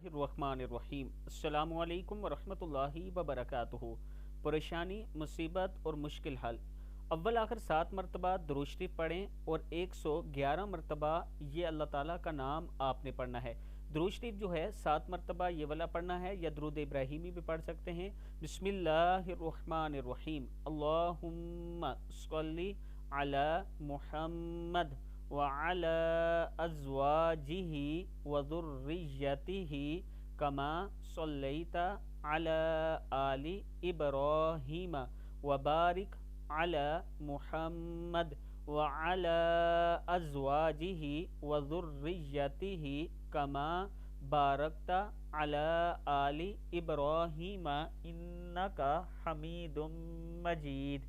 बिस्मिल्लाहिर्रहमानिर्रहीम। अस्सलामु अलैकुम वरहमतुल्लाहि वबरकातुहू। परेशानी, मुसीबत और मुश्किल हल। अव्वल आखिर 7 मरतबा दुरूद शरीफ पढ़ें और 111 मरतबा ये अल्लाह ताला का नाम आपने पढ़ना है। दुरूद शरीफ जो है 7 मरतबा ये वाला पढ़ना है, या दुरूद इब्राहिमी भी पढ़ सकते हैं। बिस्मिल्लाहिर्रहमानिर्रहीम। अल्लाहुम्मा सल्ली अला मुहम्मद व अला अज़वाजिही व ज़ुर्रिय्यतिही कमा सल्लैता अला आलि इब्राहीम व बारिक अला मुहम्मद व अला अज़वाजिही व ज़ुर्रिय्यतिही कमा बारकता अला आलि इब्राहीम इन्नका हमीदुम मजीद।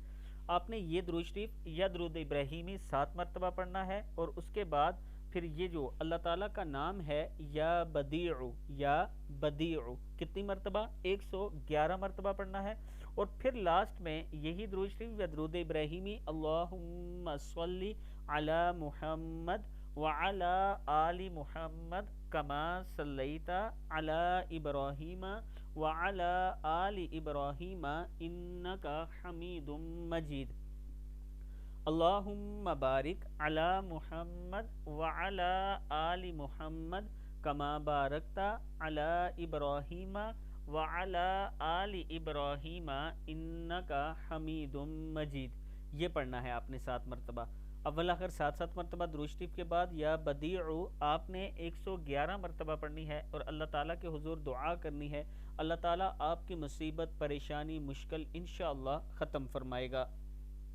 आपने ये दुरूद शरीफ या दुरूद इब्राहिमी 7 मरतबा पढ़ना है, और उसके बाद फिर ये जो अल्लाह ताला का नाम है या बदीउ कितनी मरतबा? 111 मरतबा पढ़ना है। और फिर लास्ट में यही दुरूद शरीफ या दुरूद इब्राहिमी अल्लाहुम्मा सल्ली अला मुहम्मद व अला आलि मुहम्मद कमा सल्लैता अला इब्राहीम व अला आलि इब्राहीम इन्नका हमीदुम मजीद। अल्लाहुम्मा बारिक अला मुहम्मद व अला आलि मुहम्मद कमा बारकता अला इब्राहीम व अला आलि इब्राहीम इन्नका हमीदुम मजीद। ये पढ़ना है आपने 7 मरतबा। अव्वल आखिर 7 मरतबा दुरूद शरीफ के बाद या बदीउ आपने 111 मरतबा पढ़नी है, और अल्लाह ताला के हुजूर दुआ करनी है। अल्लाह ताला आपकी मुसीबत, परेशानी, मुश्किल इंशाअल्लाह ख़त्म फरमाएगा।